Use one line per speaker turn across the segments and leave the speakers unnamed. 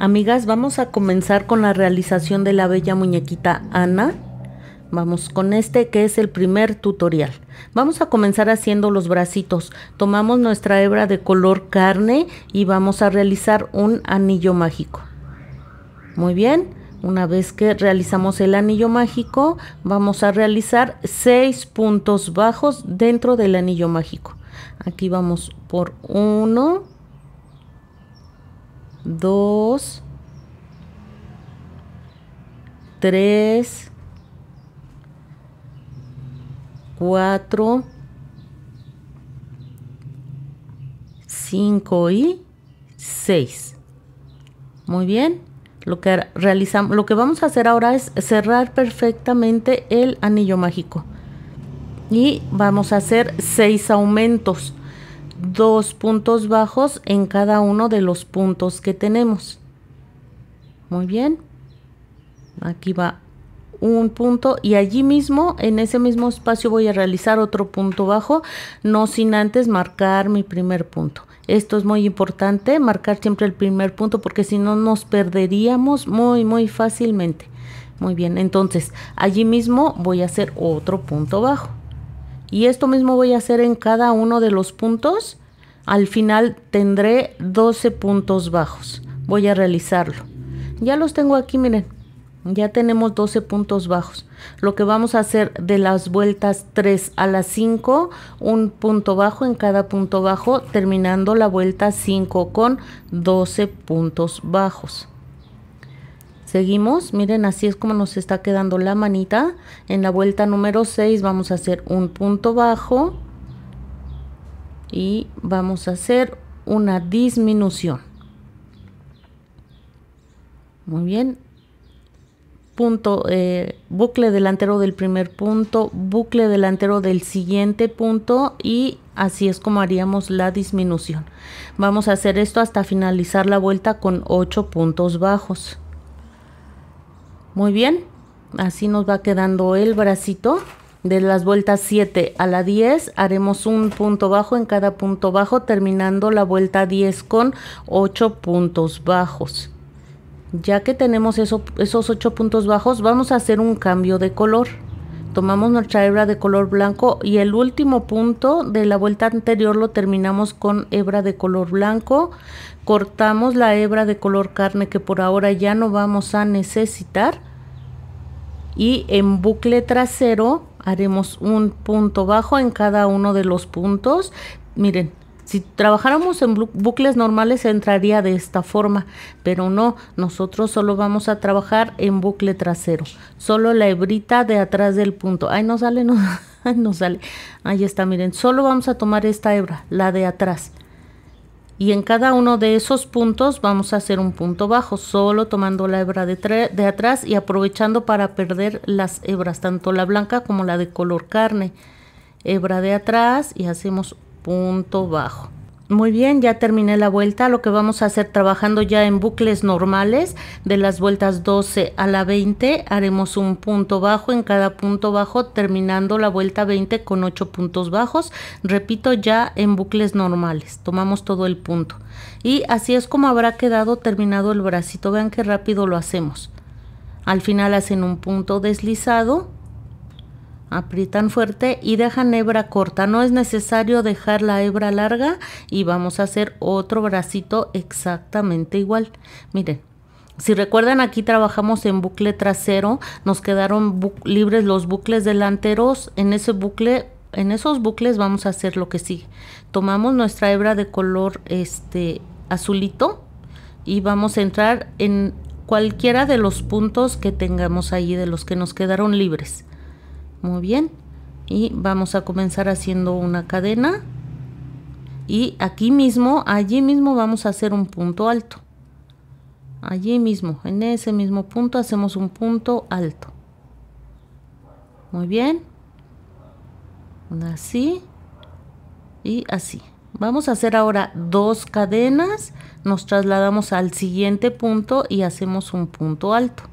Amigas, vamos a comenzar con la realización de la bella muñequita Ana. Vamos con este que es el primer tutorial. Vamos a comenzar haciendo los bracitos. Tomamos nuestra hebra de color carne y vamos a realizar un anillo mágico. Muy bien, una vez que realizamos el anillo mágico, vamos a realizar 6 puntos bajos dentro del anillo mágico. Aquí vamos por 1, 2, 3, 4, 5 y 6. Muy bien. Lo que vamos a hacer ahora es cerrar perfectamente el anillo mágico. Y vamos a hacer 6 aumentos. 2 puntos bajos en cada uno de los puntos que tenemos. Muy bien, aquí va un punto y allí mismo, en ese mismo espacio, voy a realizar otro punto bajo, no sin antes marcar mi primer punto. Esto es muy importante, marcar siempre el primer punto, porque si no nos perderíamos muy fácilmente. Muy bien, entonces allí mismo voy a hacer otro punto bajo. Y esto mismo voy a hacer en cada uno de los puntos. Al final tendré 12 puntos bajos. Voy a realizarlo. Ya los tengo aquí, miren. Ya tenemos 12 puntos bajos. Lo que vamos a hacer de las vueltas 3 a las 5, un punto bajo en cada punto bajo, terminando la vuelta 5 con 12 puntos bajos. Seguimos, miren, así es como nos está quedando la manita. En la vuelta número 6 vamos a hacer un punto bajo y vamos a hacer una disminución. Muy bien. Punto, bucle delantero del primer punto, bucle delantero del siguiente punto y así es como haríamos la disminución. Vamos a hacer esto hasta finalizar la vuelta con 8 puntos bajos. Muy bien, así nos va quedando el bracito. De las vueltas 7 a la 10 haremos un punto bajo en cada punto bajo, terminando la vuelta 10 con 8 puntos bajos. Ya que tenemos esos 8 puntos bajos, vamos a hacer un cambio de color. Tomamos nuestra hebra de color blanco y el último punto de la vuelta anterior lo terminamos con hebra de color blanco. Cortamos la hebra de color carne que por ahora ya no vamos a necesitar. Y en bucle trasero haremos un punto bajo en cada uno de los puntos. Miren, si trabajáramos en bucles normales entraría de esta forma, pero no, nosotros solo vamos a trabajar en bucle trasero, solo la hebrita de atrás del punto. Ay, no sale, no, no sale. Ahí está, miren, solo vamos a tomar esta hebra, la de atrás. Y en cada uno de esos puntos vamos a hacer un punto bajo, solo tomando la hebra de atrás y aprovechando para perder las hebras, tanto la blanca como la de color carne. Hebra de atrás y hacemos punto bajo. Muy bien, ya terminé la vuelta. Lo que vamos a hacer trabajando ya en bucles normales, de las vueltas 12 a la 20, haremos un punto bajo en cada punto bajo, terminando la vuelta 20 con 8 puntos bajos. Repito, ya en bucles normales, tomamos todo el punto. Y así es como habrá quedado terminado el bracito. Vean qué rápido lo hacemos. Al final hacen un punto deslizado, aprietan fuerte y dejan hebra corta. No es necesario dejar la hebra larga y vamos a hacer otro bracito exactamente igual. Miren, si recuerdan, aquí trabajamos en bucle trasero, nos quedaron libres los bucles delanteros. En esos bucles vamos a hacer lo que sigue. Tomamos nuestra hebra de color azulito y vamos a entrar en cualquiera de los puntos que tengamos ahí, de los que nos quedaron libres. Muy bien, y vamos a comenzar haciendo una cadena y aquí mismo, allí mismo vamos a hacer un punto alto. Allí mismo, en ese mismo punto hacemos un punto alto. Muy bien, así y así. Vamos a hacer ahora 2 cadenas, nos trasladamos al siguiente punto y hacemos un punto alto.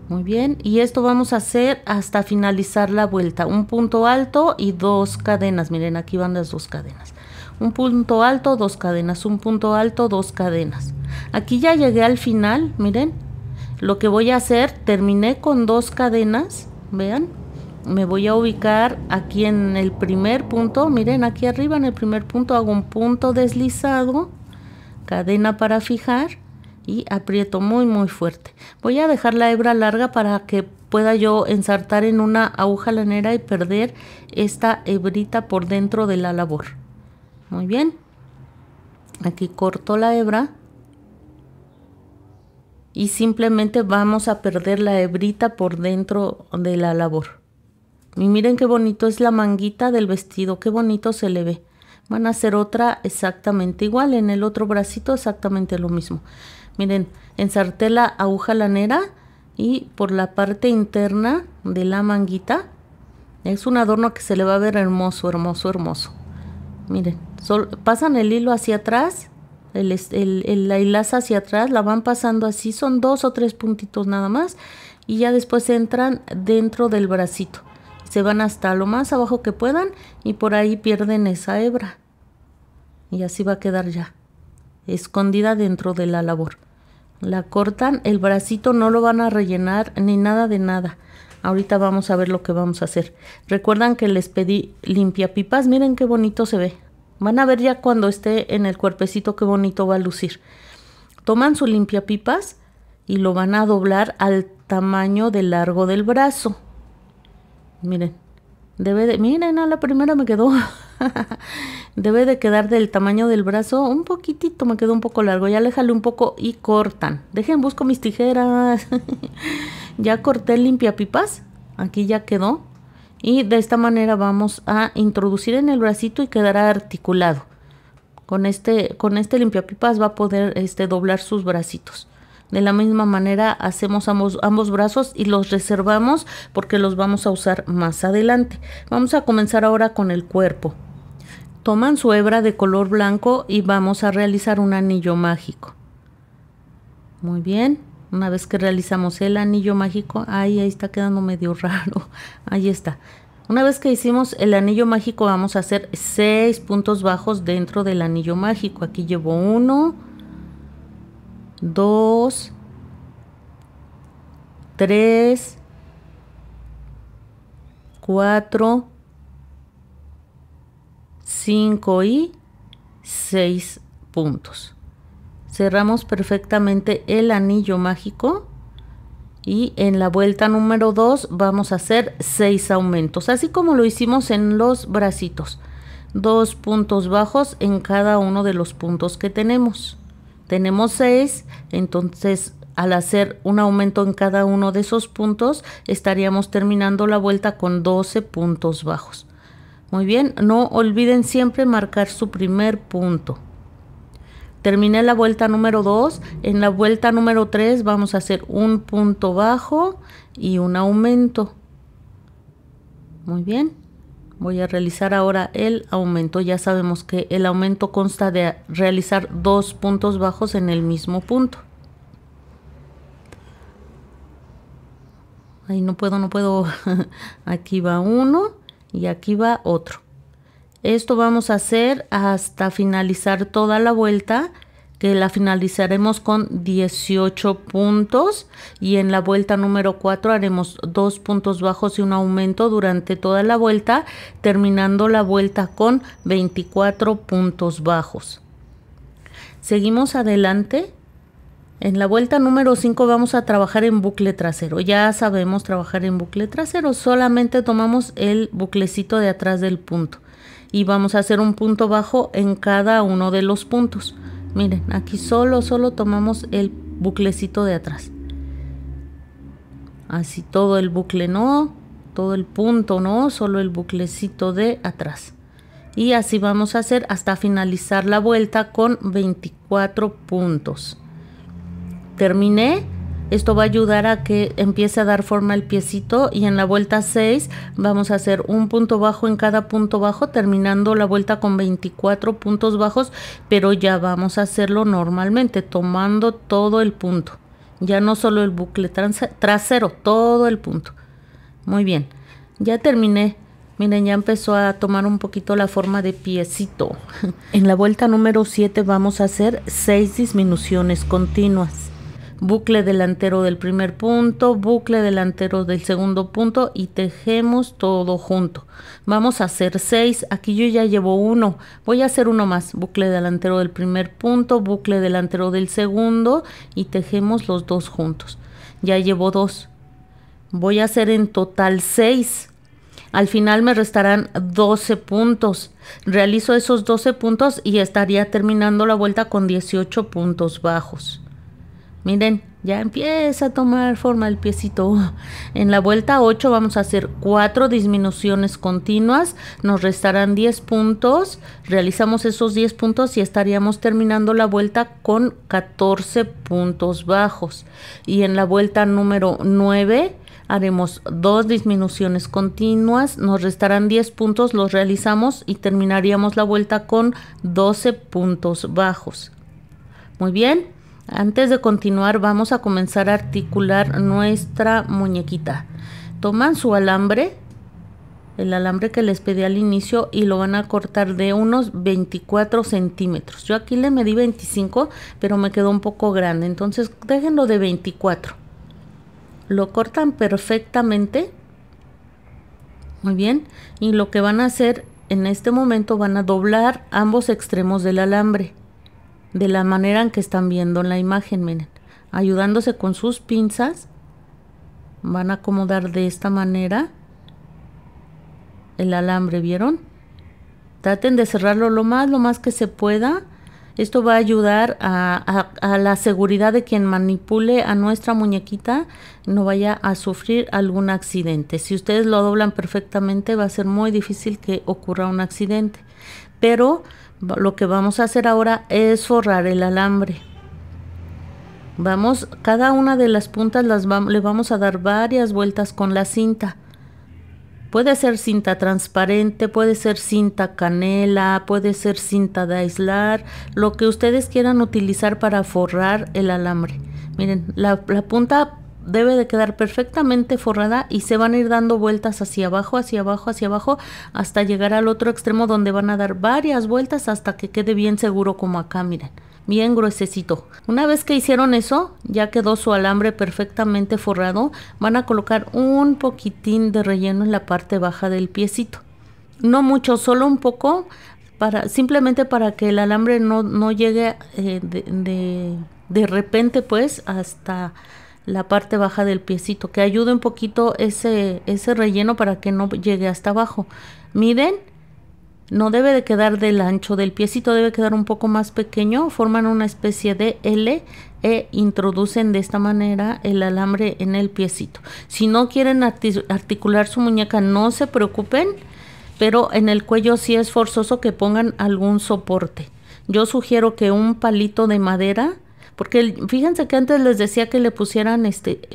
Muy bien, y esto vamos a hacer hasta finalizar la vuelta, un punto alto y 2 cadenas. Miren, aquí van las 2 cadenas. Un punto alto, 2 cadenas, un punto alto, 2 cadenas. Aquí ya llegué al final, miren. Lo que voy a hacer, terminé con 2 cadenas, vean. Me voy a ubicar aquí en el primer punto, miren, aquí arriba en el primer punto hago un punto deslizado, cadena para fijar y aprieto muy fuerte. Voy a dejar la hebra larga para que pueda yo ensartar en una aguja lanera y perder esta hebrita por dentro de la labor. Muy bien, aquí corto la hebra y simplemente vamos a perder la hebrita por dentro de la labor. Y miren qué bonito es la manguita del vestido, qué bonito se le ve. Van a hacer otra exactamente igual, en el otro bracito exactamente lo mismo. Miren, ensarté la aguja lanera y por la parte interna de la manguita es un adorno que se le va a ver hermoso, hermoso, hermoso. Miren, pasan el hilo hacia atrás, la hilaza hacia atrás, la van pasando así, son 2 o 3 puntitos nada más y ya después entran dentro del bracito. Se van hasta lo más abajo que puedan y por ahí pierden esa hebra. Y así va a quedar ya, escondida dentro de la labor. La cortan, el bracito no lo van a rellenar ni nada de nada. Ahorita vamos a ver lo que vamos a hacer. Recuerdan que les pedí limpiapipas, miren qué bonito se ve. Van a ver ya cuando esté en el cuerpecito qué bonito va a lucir. Toman su limpiapipas y lo van a doblar al tamaño del largo del brazo. Miren, miren, a la primera me quedó. Debe de quedar del tamaño del brazo, un poquitito, me quedó un poco largo. Ya le jalé un poco y cortan. Dejen, busco mis tijeras. Ya corté el limpiapipas, aquí ya quedó. Y de esta manera vamos a introducir en el bracito y quedará articulado. Con este limpiapipas va a poder doblar sus bracitos. De la misma manera hacemos ambos brazos y los reservamos porque los vamos a usar más adelante. Vamos a comenzar ahora con el cuerpo. Toman su hebra de color blanco y vamos a realizar un anillo mágico. Muy bien, una vez que realizamos el anillo mágico, ahí está quedando medio raro, ahí está. Una vez que hicimos el anillo mágico vamos a hacer 6 puntos bajos dentro del anillo mágico. Aquí llevo 1, 2, 3, 4, 5 y 6 puntos. Cerramos perfectamente el anillo mágico y en la vuelta número 2 vamos a hacer 6 aumentos, así como lo hicimos en los bracitos. 2 puntos bajos en cada uno de los puntos que tenemos. Tenemos 6, entonces al hacer un aumento en cada uno de esos puntos estaríamos terminando la vuelta con 12 puntos bajos. Muy bien, no olviden siempre marcar su primer punto. Terminé la vuelta número 2, en la vuelta número 3 vamos a hacer un punto bajo y un aumento. Muy bien, voy a realizar ahora el aumento. Ya sabemos que el aumento consta de realizar 2 puntos bajos en el mismo punto. Ahí no puedo. Aquí va uno y aquí va otro. Esto vamos a hacer hasta finalizar toda la vuelta, que la finalizaremos con 18 puntos y en la vuelta número 4 haremos 2 puntos bajos y un aumento durante toda la vuelta, terminando la vuelta con 24 puntos bajos. Seguimos adelante. En la vuelta número 5 vamos a trabajar en bucle trasero. Ya sabemos trabajar en bucle trasero, solamente tomamos el buclecito de atrás del punto y vamos a hacer un punto bajo en cada uno de los puntos. Miren, aquí solo tomamos el buclecito de atrás. Así todo el bucle no, todo el punto no, solo el buclecito de atrás. Y así vamos a hacer hasta finalizar la vuelta con 24 puntos. Terminé, Esto va a ayudar a que empiece a dar forma el piecito, y en la vuelta 6 vamos a hacer un punto bajo en cada punto bajo, terminando la vuelta con 24 puntos bajos, pero ya vamos a hacerlo normalmente, tomando todo el punto, ya no solo el bucle trasero, todo el punto. Muy bien, ya terminé. Miren, ya empezó a tomar un poquito la forma de piecito. En la vuelta número 7 vamos a hacer 6 disminuciones continuas. Bucle delantero del primer punto, bucle delantero del segundo punto y tejemos todo junto. Vamos a hacer 6, aquí yo ya llevo 1, voy a hacer uno más. Bucle delantero del primer punto, bucle delantero del segundo y tejemos los dos juntos. Ya llevo 2, voy a hacer en total 6. Al final me restarán 12 puntos. Realizo esos 12 puntos y estaría terminando la vuelta con 18 puntos bajos. Miren, ya empieza a tomar forma el piecito. En la vuelta 8 vamos a hacer 4 disminuciones continuas. Nos restarán 10 puntos. Realizamos esos 10 puntos y estaríamos terminando la vuelta con 14 puntos bajos. Y en la vuelta número 9 haremos 2 disminuciones continuas, nos restarán 10 puntos, los realizamos y terminaríamos la vuelta con 12 puntos bajos. Muy bien, antes de continuar vamos a comenzar a articular nuestra muñequita. Toman su alambre, el alambre que les pedí al inicio, y lo van a cortar de unos 24 centímetros. Yo aquí le medí 25, pero me quedó un poco grande, entonces déjenlo de 24. Lo cortan perfectamente. Muy bien. Y lo que van a hacer en este momento, van a doblar ambos extremos del alambre, de la manera en que están viendo en la imagen. Miren, ayudándose con sus pinzas, van a acomodar de esta manera el alambre. ¿Vieron? Traten de cerrarlo lo más que se pueda. Esto va a ayudar a la seguridad de quien manipule a nuestra muñequita no vaya a sufrir algún accidente. Si ustedes lo doblan perfectamente, va a ser muy difícil que ocurra un accidente. Pero lo que vamos a hacer ahora es forrar el alambre. Cada una de las puntas le vamos a dar varias vueltas con la cinta. Puede ser cinta transparente, puede ser cinta canela, puede ser cinta de aislar, lo que ustedes quieran utilizar para forrar el alambre. Miren, la punta debe de quedar perfectamente forrada y se van a ir dando vueltas hacia abajo, hacia abajo, hacia abajo, hasta llegar al otro extremo donde van a dar varias vueltas hasta que quede bien seguro como acá, miren. Bien gruesecito. Una vez que hicieron eso, ya quedó su alambre perfectamente forrado. Van a colocar un poquitín de relleno en la parte baja del piecito. No mucho, solo un poco, simplemente para que el alambre no llegue de repente pues hasta la parte baja del piecito. Que ayude un poquito ese relleno para que no llegue hasta abajo. Miren. No debe de quedar del ancho del piecito, debe quedar un poco más pequeño. Forman una especie de L e introducen de esta manera el alambre en el piecito. Si no quieren articular su muñeca, no se preocupen, pero en el cuello sí es forzoso que pongan algún soporte. Yo sugiero que un palito de madera, porque fíjense que antes les decía que le pusieran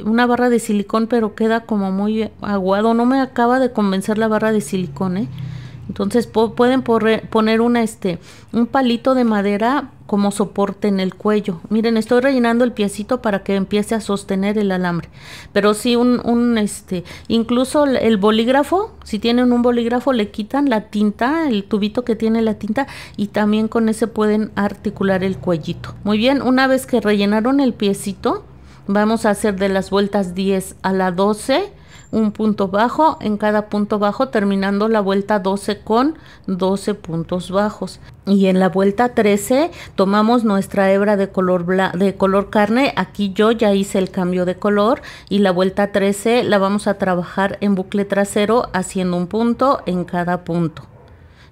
una barra de silicón, pero queda como muy aguado. No me acaba de convencer la barra de silicón, Entonces pueden poner un palito de madera como soporte en el cuello. Miren, estoy rellenando el piecito para que empiece a sostener el alambre. Pero sí, incluso el bolígrafo, si tienen un bolígrafo, le quitan la tinta, el tubito que tiene la tinta, y también con ese pueden articular el cuellito. Muy bien, una vez que rellenaron el piecito, vamos a hacer de las vueltas 10 a la 12, un punto bajo en cada punto bajo, terminando la vuelta 12 con 12 puntos bajos. Y en la vuelta 13 tomamos nuestra hebra de color carne. Aquí yo ya hice el cambio de color, y la vuelta 13 la vamos a trabajar en bucle trasero haciendo un punto en cada punto.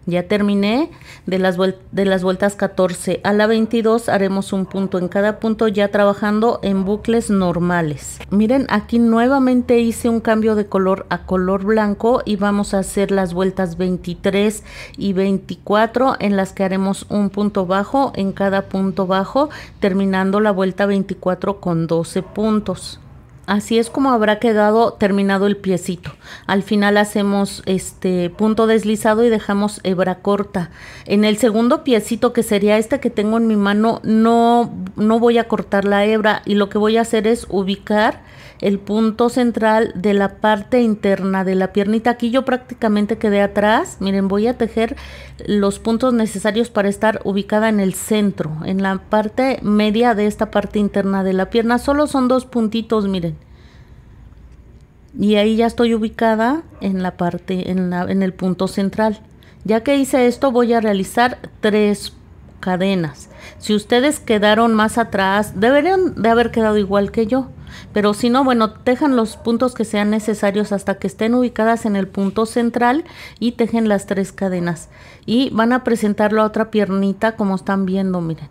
Ya terminé de las vueltas 14 a la 22, haremos un punto en cada punto, ya trabajando en bucles normales. Miren, aquí nuevamente hice un cambio de color a color blanco y vamos a hacer las vueltas 23 y 24 en las que haremos un punto bajo en cada punto bajo, terminando la vuelta 24 con 12 puntos. Así es como habrá quedado terminado el piecito. Al final hacemos este punto deslizado y dejamos hebra corta. En el segundo piecito, que sería este que tengo en mi mano, no voy a cortar la hebra, y lo que voy a hacer es ubicar el punto central de la parte interna de la piernita. Aquí yo prácticamente quedé atrás. Miren, voy a tejer los puntos necesarios para estar ubicada en el centro, en la parte media de esta parte interna de la pierna. Solo son 2 puntitos, miren. Y ahí ya estoy ubicada en la parte, en el punto central. Ya que hice esto, voy a realizar 3 cadenas. Si ustedes quedaron más atrás, deberían de haber quedado igual que yo. Pero si no, bueno, tejan los puntos que sean necesarios hasta que estén ubicadas en el punto central y tejen las 3 cadenas. Y van a presentar la otra piernita como están viendo, miren.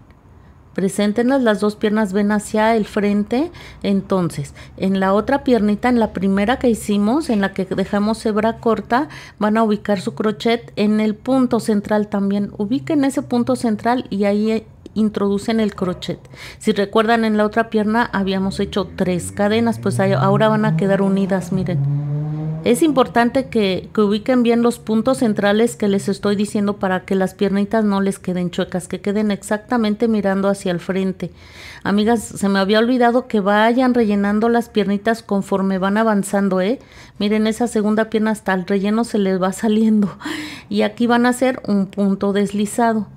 Preséntenlas, las 2 piernas ven hacia el frente. Entonces, en la otra piernita, en la primera que hicimos, en la que dejamos hebra corta, van a ubicar su crochet en el punto central también. Ubiquen ese punto central y ahí introducen el crochet. Si recuerdan, en la otra pierna habíamos hecho 3 cadenas, pues ahora van a quedar unidas, miren. Es importante que ubiquen bien los puntos centrales que les estoy diciendo para que las piernitas no les queden chuecas, que queden exactamente mirando hacia el frente. Amigas, se me había olvidado que vayan rellenando las piernitas conforme van avanzando, Miren, esa segunda pierna hasta el relleno se les va saliendo. Y aquí van a hacer un punto deslizado.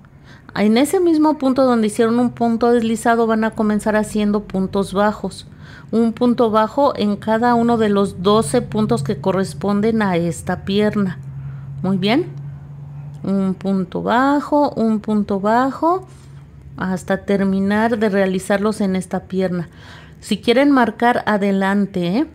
En ese mismo punto donde hicieron un punto deslizado van a comenzar haciendo puntos bajos. Un punto bajo en cada uno de los 12 puntos que corresponden a esta pierna. Muy bien. Un punto bajo, hasta terminar de realizarlos en esta pierna. Si quieren marcar adelante,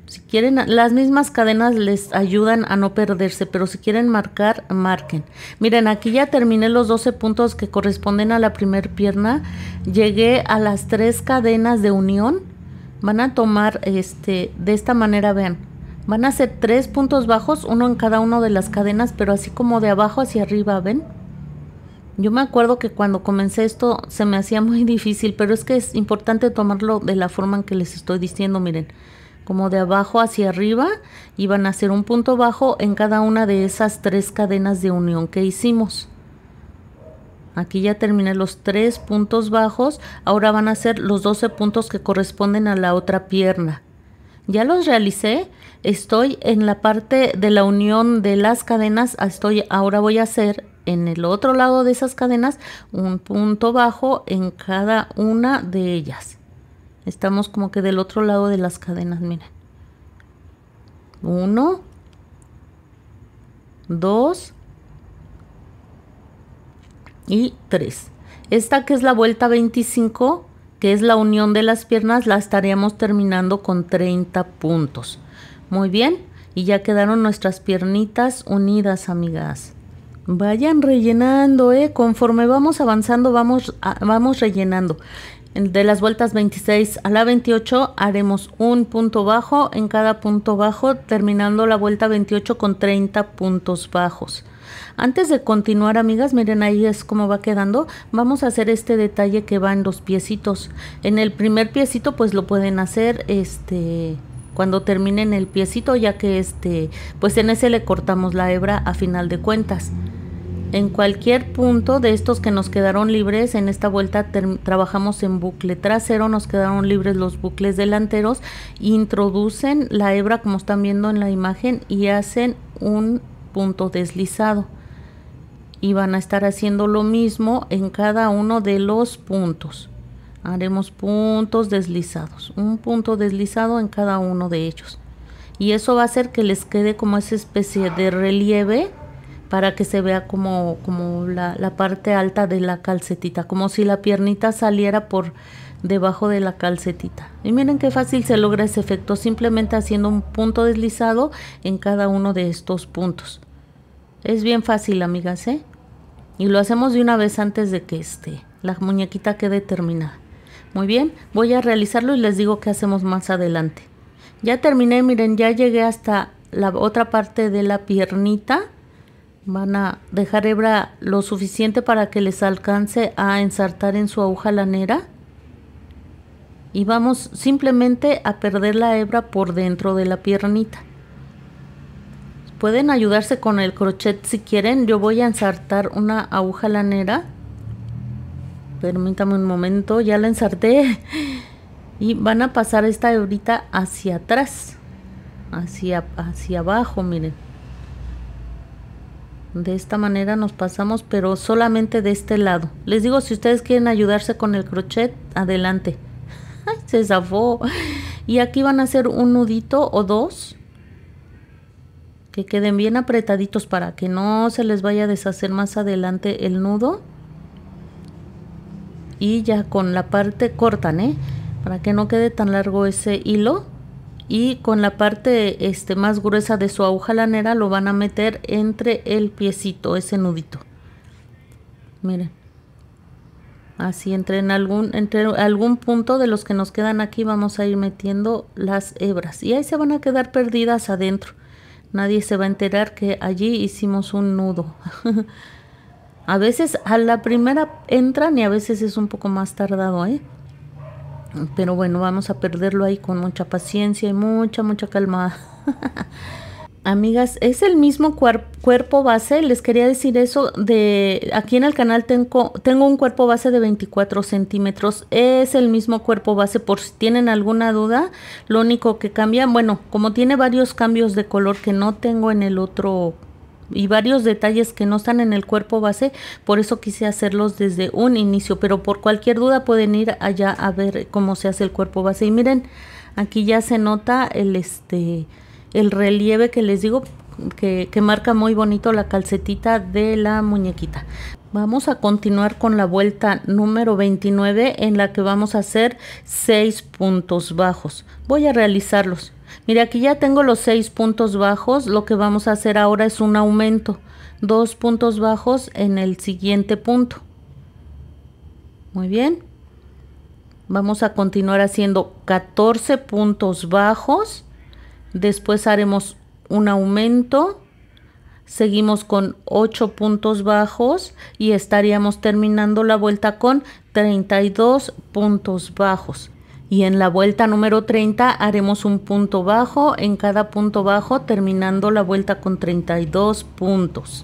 si quieren, las mismas cadenas les ayudan a no perderse, pero si quieren marcar, marquen. Miren, aquí ya terminé los 12 puntos que corresponden a la primer pierna. Llegué a las 3 cadenas de unión. Van a tomar de esta manera, vean. Van a hacer 3 puntos bajos, uno en cada una de las cadenas, pero así como de abajo hacia arriba, ¿ven? Yo me acuerdo que cuando comencé esto se me hacía muy difícil, pero es que es importante tomarlo de la forma en que les estoy diciendo, miren. Como de abajo hacia arriba, y van a hacer un punto bajo en cada una de esas 3 cadenas de unión que hicimos. Aquí ya terminé los 3 puntos bajos. Ahora van a hacer los 12 puntos que corresponden a la otra pierna. Ya los realicé. Estoy en la parte de la unión de las cadenas. Ahora voy a hacer en el otro lado de esas cadenas un punto bajo en cada una de ellas. Estamos como que del otro lado de las cadenas, miren. 1, 2 y 3. Esta que es la vuelta 25, que es la unión de las piernas, la estaríamos terminando con 30 puntos. Muy bien, y ya quedaron nuestras piernitas unidas, amigas. Vayan rellenando, conforme vamos avanzando, vamos rellenando. De las vueltas 26 a la 28 haremos un punto bajo en cada punto bajo, terminando la vuelta 28 con 30 puntos bajos. Antes de continuar, amigas, miren, ahí es como va quedando. Vamos a hacer este detalle que va en los piecitos. En el primer piecito pues lo pueden hacer cuando terminen el piecito, ya que pues en ese le cortamos la hebra a final de cuentas. En cualquier punto de estos que nos quedaron libres, en esta vuelta trabajamos en bucle trasero, nos quedaron libres los bucles delanteros, introducen la hebra como están viendo en la imagen y hacen un punto deslizado. Y van a estar haciendo lo mismo en cada uno de los puntos. Haremos puntos deslizados, un punto deslizado en cada uno de ellos. Y eso va a hacer que les quede como esa especie de relieve, para que se vea como la parte alta de la calcetita, como si la piernita saliera por debajo de la calcetita. Y miren qué fácil se logra ese efecto, simplemente haciendo un punto deslizado en cada uno de estos puntos. Es bien fácil, amigas, ¿eh? Y lo hacemos de una vez antes de que la muñequita quede terminada. Muy bien, voy a realizarlo y les digo qué hacemos más adelante. Ya terminé, miren, ya llegué hasta la otra parte de la piernita. Van a dejar hebra lo suficiente para que les alcance a ensartar en su aguja lanera. Y vamos simplemente a perder la hebra por dentro de la piernita. Pueden ayudarse con el crochet si quieren. Yo voy a ensartar una aguja lanera. Permítame un momento, ya la ensarté. Y van a pasar esta hebrita hacia atrás, hacia abajo, miren. De esta manera nos pasamos, pero solamente de este lado. Les digo, si ustedes quieren ayudarse con el crochet, adelante. ¡Ay, se zafó! Y aquí van a hacer un nudito o dos, que queden bien apretaditos para que no se les vaya a deshacer más adelante el nudo. Y ya con la parte cortan, para que no quede tan largo ese hilo. Y con la parte más gruesa de su aguja lanera lo van a meter entre el piecito, ese nudito. Miren. Así entre algún punto de los que nos quedan aquí vamos a ir metiendo las hebras. Y ahí se van a quedar perdidas adentro. Nadie se va a enterar que allí hicimos un nudo. A veces a la primera entran y a veces es un poco más tardado, Pero bueno, vamos a perderlo ahí con mucha paciencia y mucha calma. Amigas, es el mismo cuerpo base. Les quería decir eso. Aquí en el canal tengo un cuerpo base de 24 centímetros. Es el mismo cuerpo base, por si tienen alguna duda. Lo único que cambia, bueno, como tiene varios cambios de color que no tengo en el otro y varios detalles que no están en el cuerpo base, por eso quise hacerlos desde un inicio, pero por cualquier duda pueden ir allá a ver cómo se hace el cuerpo base. Y miren, aquí ya se nota el relieve que les digo, que marca muy bonito la calcetita de la muñequita. Vamos a continuar con la vuelta número 29, en la que vamos a hacer 6 puntos bajos. Voy a realizarlos. Mire, aquí ya tengo los 6 puntos bajos. Lo que vamos a hacer ahora es un aumento, 2 puntos bajos en el siguiente punto. Muy bien, vamos a continuar haciendo 14 puntos bajos. Después haremos un aumento, seguimos con 8 puntos bajos y estaríamos terminando la vuelta con 32 puntos bajos. Y en la vuelta número 30 haremos un punto bajo en cada punto bajo, terminando la vuelta con 32 puntos.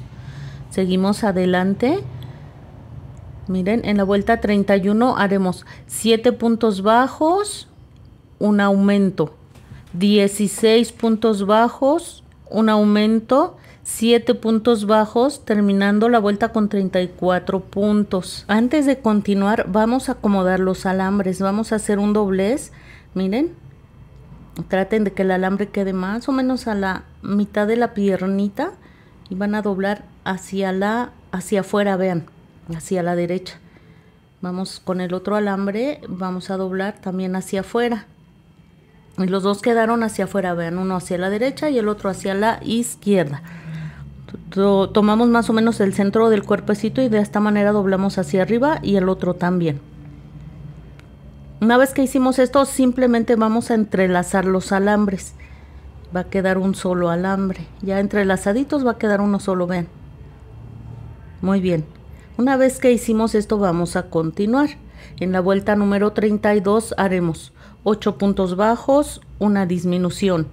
Seguimos adelante. Miren, en la vuelta 31 haremos 7 puntos bajos, un aumento, 16 puntos bajos, un aumento, 7 puntos bajos, terminando la vuelta con 34 puntos. Antes de continuar, vamos a acomodar los alambres. Vamos a hacer un doblez. Miren, traten de que el alambre quede más o menos a la mitad de la piernita y van a doblar hacia afuera, vean, hacia la derecha. Vamos con el otro alambre, vamos a doblar también hacia afuera. Y los dos quedaron hacia afuera, vean, uno hacia la derecha y el otro hacia la izquierda. Tomamos más o menos el centro del cuerpecito y de esta manera doblamos hacia arriba y el otro también. Una vez que hicimos esto, simplemente vamos a entrelazar los alambres. Va a quedar un solo alambre. Ya entrelazaditos va a quedar uno solo, vean. Muy bien. Una vez que hicimos esto, vamos a continuar. En la vuelta número 32 haremos 8 puntos bajos, una disminución,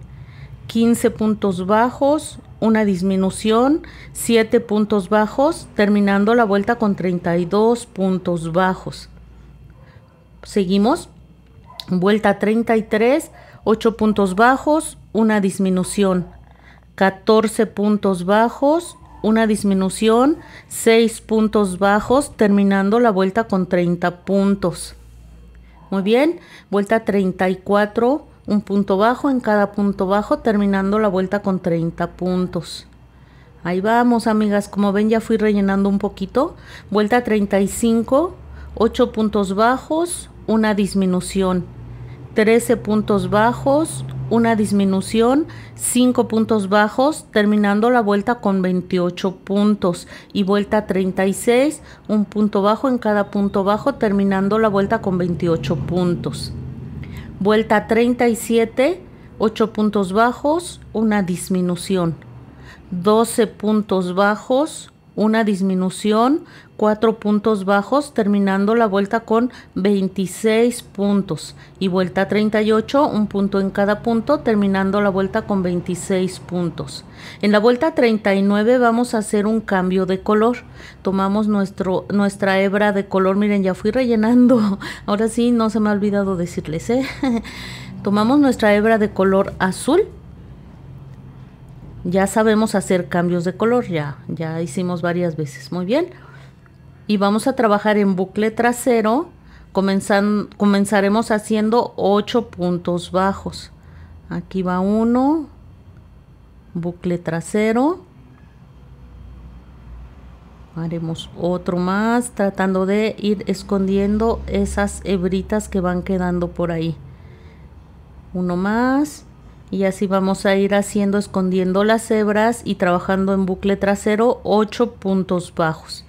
15 puntos bajos, una disminución, 7 puntos bajos, terminando la vuelta con 32 puntos bajos. Seguimos, vuelta 33, 8 puntos bajos, una disminución, 14 puntos bajos, una disminución, 6 puntos bajos, terminando la vuelta con 30 puntos. Muy bien, vuelta 34, un punto bajo en cada punto bajo, terminando la vuelta con 30 puntos. Ahí vamos, amigas, como ven ya fui rellenando un poquito. Vuelta 35, 8 puntos bajos, una disminución, 13 puntos bajos, una disminución, 5 puntos bajos, terminando la vuelta con 28 puntos. Y vuelta 36, un punto bajo en cada punto bajo, terminando la vuelta con 28 puntos. Vuelta 37, 8 puntos bajos, una disminución. 12 puntos bajos, una disminución, 4 puntos bajos, terminando la vuelta con 26 puntos. Y vuelta 38, un punto en cada punto, terminando la vuelta con 26 puntos. En la vuelta 39 vamos a hacer un cambio de color. Tomamos nuestra hebra de color, miren, ya fui rellenando. Ahora sí, no se me ha olvidado decirles, Tomamos nuestra hebra de color azul. Ya sabemos hacer cambios de color, ya hicimos varias veces, muy bien. Y vamos a trabajar en bucle trasero. Comenzaremos haciendo 8 puntos bajos. Aquí va uno, bucle trasero. Haremos otro más, tratando de ir escondiendo esas hebritas que van quedando por ahí. Uno más. Y así vamos a ir haciendo, escondiendo las hebras y trabajando en bucle trasero 8 puntos bajos.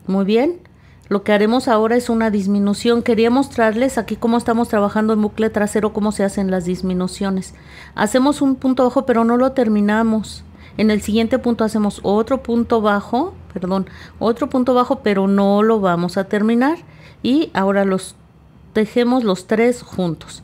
Muy bien, lo que haremos ahora es una disminución. Quería mostrarles aquí cómo estamos trabajando en bucle trasero, cómo se hacen las disminuciones. Hacemos un punto bajo pero no lo terminamos. En el siguiente punto hacemos otro punto bajo, pero no lo vamos a terminar. Y ahora los tejemos los 3 juntos.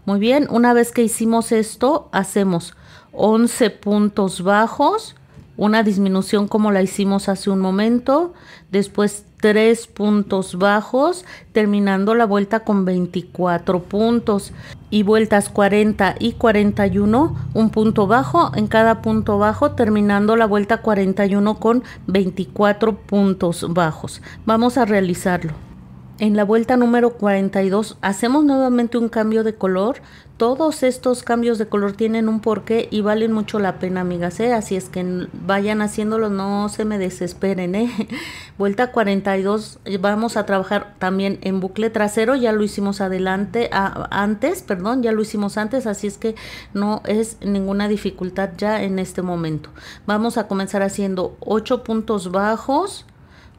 Muy bien, una vez que hicimos esto, hacemos 11 puntos bajos, una disminución como la hicimos hace un momento, después 3 puntos bajos, terminando la vuelta con 24 puntos. Y vueltas 40 y 41, un punto bajo en cada punto bajo, terminando la vuelta 41 con 24 puntos bajos. Vamos a realizarlo. En la vuelta número 42 hacemos nuevamente un cambio de color. Todos estos cambios de color tienen un porqué y valen mucho la pena, amigas, así es que vayan haciéndolo, no se me desesperen, Vuelta 42, vamos a trabajar también en bucle trasero. Ya lo hicimos antes, así es que no es ninguna dificultad ya en este momento. Vamos a comenzar haciendo 8 puntos bajos,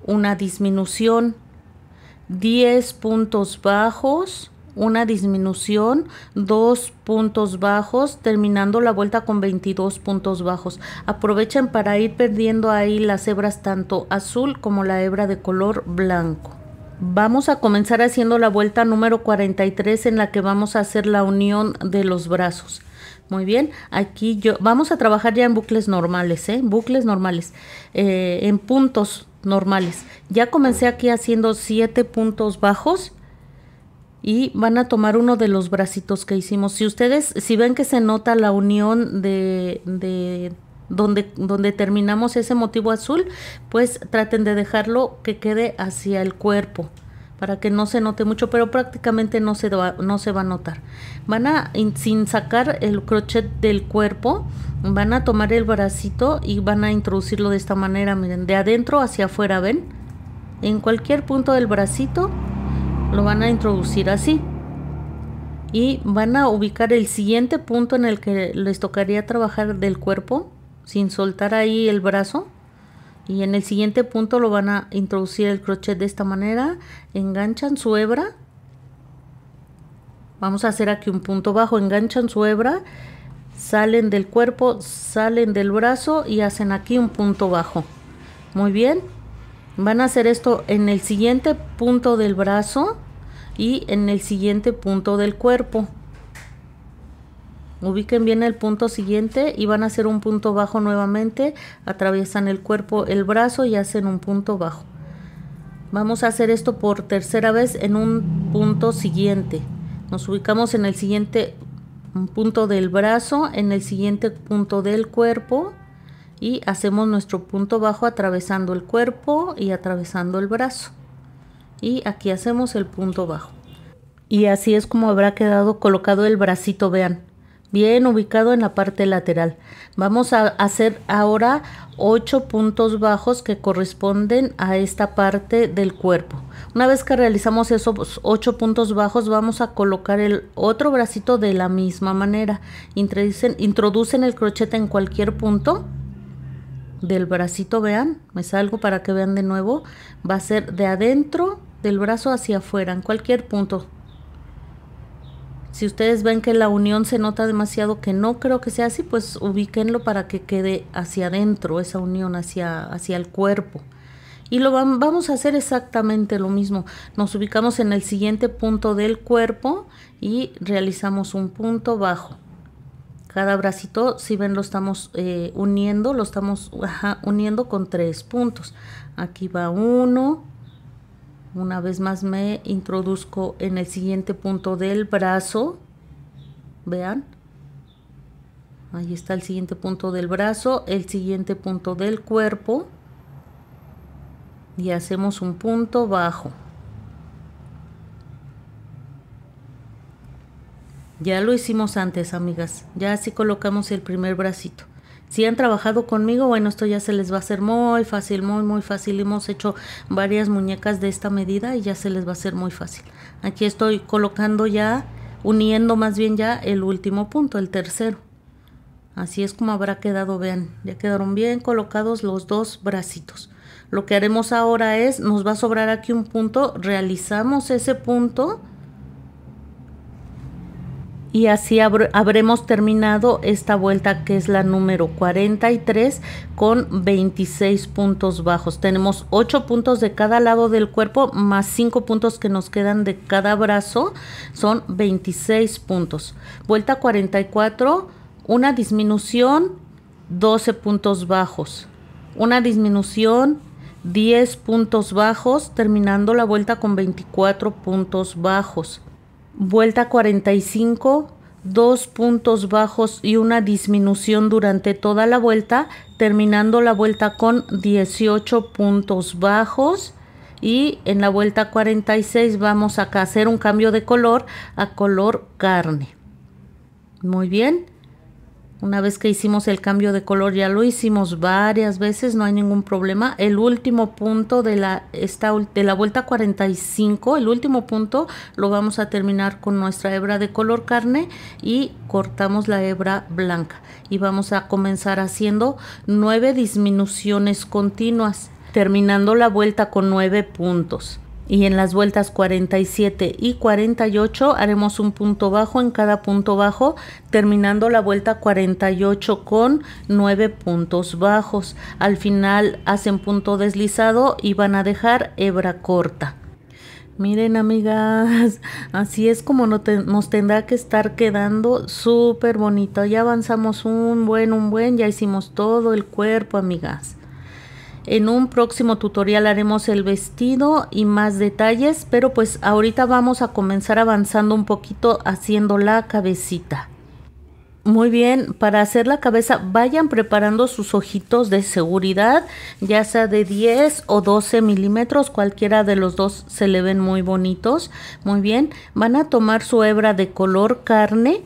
una disminución, 10 puntos bajos, una disminución, 2 puntos bajos, terminando la vuelta con 22 puntos bajos. Aprovechen para ir perdiendo ahí las hebras tanto azul como la hebra de color blanco. Vamos a comenzar haciendo la vuelta número 43 en la que vamos a hacer la unión de los brazos. Muy bien, aquí vamos a trabajar ya en bucles normales, bucles normales, en puntos normales. Ya comencé aquí haciendo 7 puntos bajos y van a tomar uno de los bracitos que hicimos. Si ven que se nota la unión de donde terminamos ese motivo azul, pues traten de dejarlo que quede hacia el cuerpo para que no se note mucho, pero prácticamente no se va a notar. Sin sacar el crochet del cuerpo, van a tomar el bracito y van a introducirlo de esta manera, miren, de adentro hacia afuera, ¿ven? En cualquier punto del bracito lo van a introducir así. Y van a ubicar el siguiente punto en el que les tocaría trabajar del cuerpo, sin soltar ahí el brazo. Y en el siguiente punto lo van a introducir el crochet de esta manera, enganchan su hebra. Vamos a hacer aquí un punto bajo, enganchan su hebra, salen del cuerpo, salen del brazo y hacen aquí un punto bajo. Muy bien, van a hacer esto en el siguiente punto del brazo y en el siguiente punto del cuerpo. Ubiquen bien el punto siguiente y van a hacer un punto bajo nuevamente, atraviesan el cuerpo, el brazo y hacen un punto bajo. Vamos a hacer esto por tercera vez en un punto siguiente. Nos ubicamos en el siguiente punto del brazo, en el siguiente punto del cuerpo y hacemos nuestro punto bajo atravesando el cuerpo y atravesando el brazo. Y aquí hacemos el punto bajo. Y así es como habrá quedado colocado el bracito, vean. bien ubicado en la parte lateral. Vamos a hacer ahora 8 puntos bajos que corresponden a esta parte del cuerpo. Una vez que realizamos esos 8 puntos bajos, vamos a colocar el otro bracito de la misma manera. Introducen el crochet en cualquier punto del bracito, vean, me salgo para que vean de nuevo. Va a ser de adentro del brazo hacia afuera, en cualquier punto. Si ustedes ven que la unión se nota demasiado, que no creo que sea así, pues ubíquenlo para que quede hacia adentro, esa unión hacia el cuerpo. Y vamos a hacer exactamente lo mismo. Nos ubicamos en el siguiente punto del cuerpo y realizamos un punto bajo. Cada bracito, si ven, lo estamos uniendo, uniendo con 3 puntos. Aquí va uno. Una vez más me introduzco en el siguiente punto del brazo. Vean. Ahí está el siguiente punto del brazo, el siguiente punto del cuerpo. Y hacemos un punto bajo. Ya lo hicimos antes, amigas. Ya así colocamos el primer bracito. Si han trabajado conmigo, bueno, esto ya se les va a hacer muy fácil, muy fácil. Hemos hecho varias muñecas de esta medida y ya se les va a hacer muy fácil. Aquí estoy colocando ya, uniendo más bien ya el último punto, el tercero. Así es como habrá quedado, vean. Ya quedaron bien colocados los dos bracitos. Lo que haremos ahora es, nos va a sobrar aquí un punto, realizamos ese punto. Y así habremos terminado esta vuelta, que es la número 43, con 26 puntos bajos. Tenemos 8 puntos de cada lado del cuerpo más 5 puntos que nos quedan de cada brazo. Son 26 puntos. Vuelta 44, una disminución, 12 puntos bajos. Una disminución, 10 puntos bajos, terminando la vuelta con 24 puntos bajos. Vuelta 45, 2 puntos bajos y una disminución durante toda la vuelta, terminando la vuelta con 18 puntos bajos. Y en la vuelta 46 vamos a hacer un cambio de color a color carne. Muy bien. Una vez que hicimos el cambio de color, ya lo hicimos varias veces, no hay ningún problema. El último punto de la vuelta 45, el último punto lo vamos a terminar con nuestra hebra de color carne y cortamos la hebra blanca. Y vamos a comenzar haciendo 9 disminuciones continuas, terminando la vuelta con 9 puntos. Y en las vueltas 47 y 48 haremos un punto bajo en cada punto bajo, terminando la vuelta 48 con 9 puntos bajos. Al final hacen punto deslizado y van a dejar hebra corta. Miren, amigas, así es como nos tendrá que estar quedando súper bonito. Ya avanzamos un buen, ya hicimos todo el cuerpo, amigas. En un próximo tutorial haremos el vestido y más detalles, pero pues ahorita vamos a comenzar avanzando un poquito haciendo la cabecita. Muy bien, para hacer la cabeza vayan preparando sus ojitos de seguridad, ya sea de 10 o 12 milímetros, cualquiera de los dos se le ven muy bonitos. Muy bien, van a tomar su hebra de color carne.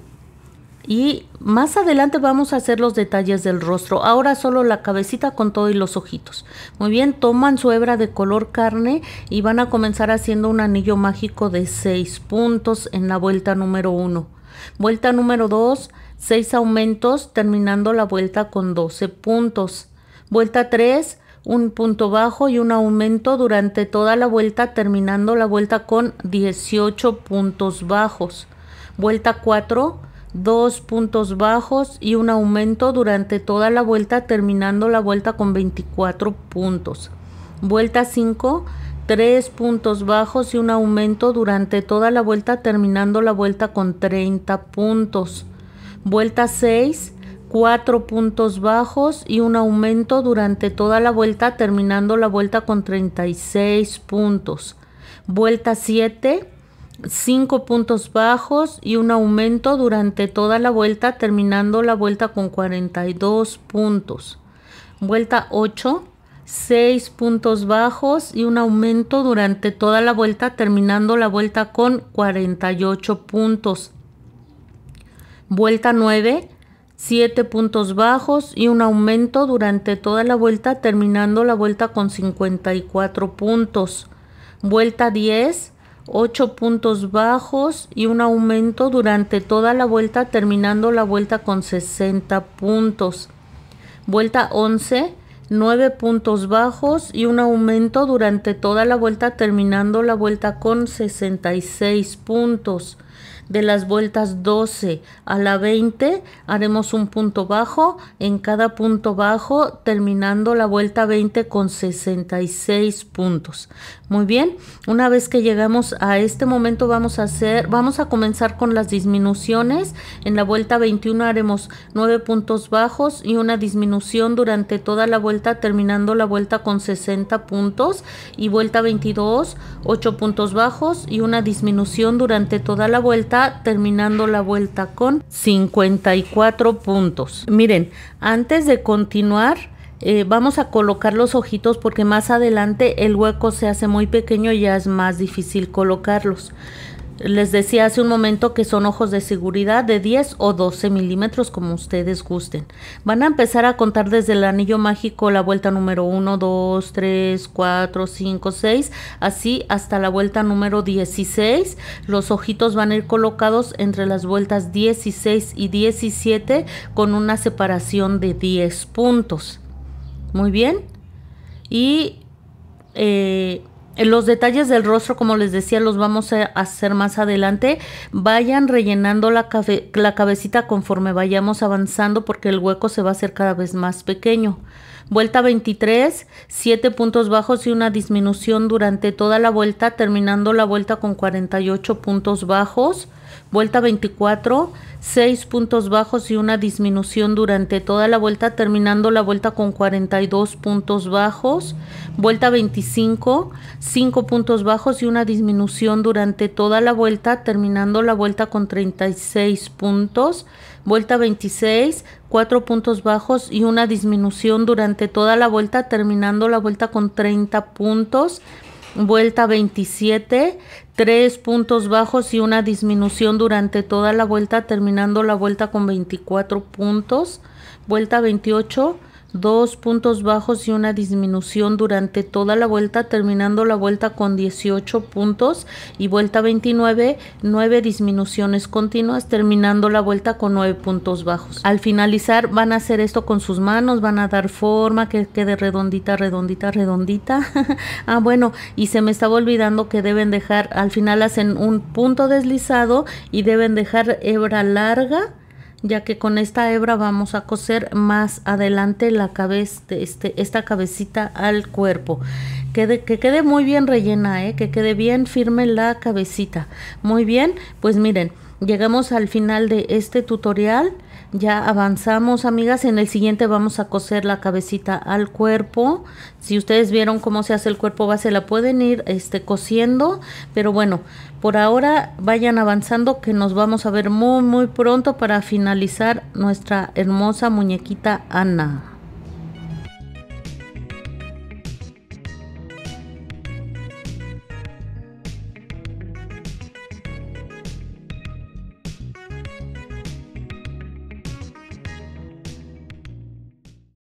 Y más adelante vamos a hacer los detalles del rostro. Ahora solo la cabecita con todo y los ojitos. Muy bien, toman su hebra de color carne y van a comenzar haciendo un anillo mágico de 6 puntos en la vuelta número 1. Vuelta número 2, 6 aumentos, terminando la vuelta con 12 puntos. Vuelta 3, un punto bajo y un aumento durante toda la vuelta, terminando la vuelta con 18 puntos bajos. Vuelta 4, 2 puntos bajos y un aumento durante toda la vuelta, terminando la vuelta con 24 puntos. Vuelta 5, 3 puntos bajos y un aumento durante toda la vuelta, terminando la vuelta con 30 puntos. Vuelta 6, 4 puntos bajos y un aumento durante toda la vuelta, terminando la vuelta con 36 puntos. Vuelta 7, 5 puntos bajos y un aumento durante toda la vuelta, terminando la vuelta con 42 puntos. Vuelta 8, 6 puntos bajos y un aumento durante toda la vuelta, terminando la vuelta con 48 puntos. Vuelta 9, 7 puntos bajos y un aumento durante toda la vuelta, terminando la vuelta con 54 puntos. Vuelta 10, 8 puntos bajos y un aumento durante toda la vuelta, terminando la vuelta con 60 puntos. Vuelta 11, 9 puntos bajos y un aumento durante toda la vuelta, terminando la vuelta con 66 puntos. De las vueltas 12 a la 20 haremos un punto bajo en cada punto bajo, terminando la vuelta 20 con 66 puntos. Muy bien, una vez que llegamos a este momento vamos a comenzar con las disminuciones. En la vuelta 21 haremos 9 puntos bajos y una disminución durante toda la vuelta, terminando la vuelta con 60 puntos. Y vuelta 22, 8 puntos bajos y una disminución durante toda la vuelta, terminando la vuelta con 54 puntos. Miren, antes de continuar, vamos a colocar los ojitos porque más adelante el hueco se hace muy pequeño y ya es más difícil colocarlos. Les decía hace un momento que son ojos de seguridad de 10 o 12 milímetros, como ustedes gusten. Van a empezar a contar desde el anillo mágico, la vuelta número 1, 2, 3, 4, 5, 6, así hasta la vuelta número 16. Los ojitos van a ir colocados entre las vueltas 16 y 17 con una separación de 10 puntos. Muy bien. Y los detalles del rostro, como les decía, los vamos a hacer más adelante. Vayan rellenando la cabecita conforme vayamos avanzando porque el hueco se va a hacer cada vez más pequeño. Vuelta 23, 7 puntos bajos y una disminución durante toda la vuelta, terminando la vuelta con 48 puntos bajos. Vuelta 24, 6 puntos bajos y una disminución durante toda la vuelta, terminando la vuelta con 42 puntos bajos. Vuelta 25, 5 puntos bajos y una disminución durante toda la vuelta, terminando la vuelta con 36 puntos. Vuelta 26, 4 puntos bajos y una disminución durante toda la vuelta, terminando la vuelta con 30 puntos. Vuelta 27, 3 puntos bajos y una disminución durante toda la vuelta, terminando la vuelta con 24 puntos. Vuelta 28, 2 puntos bajos y una disminución durante toda la vuelta, terminando la vuelta con 18 puntos. Y vuelta 29, 9 disminuciones continuas, terminando la vuelta con 9 puntos bajos. Al finalizar van a hacer esto con sus manos, van a dar forma, que quede redondita, redondita, redondita. Ah, bueno, y se me estaba olvidando que deben dejar, al final hacen un punto deslizado y deben dejar hebra larga, ya que con esta hebra vamos a coser más adelante la cabeza, esta cabecita al cuerpo. Que quede muy bien rellena, que quede bien firme la cabecita. Muy bien, pues miren, llegamos al final de este tutorial. Ya avanzamos, amigas. En el siguiente vamos a coser la cabecita al cuerpo. Si ustedes vieron cómo se hace el cuerpo base, la pueden ir cosiendo. Pero bueno, por ahora vayan avanzando, que nos vamos a ver muy pronto para finalizar nuestra hermosa muñequita Ana.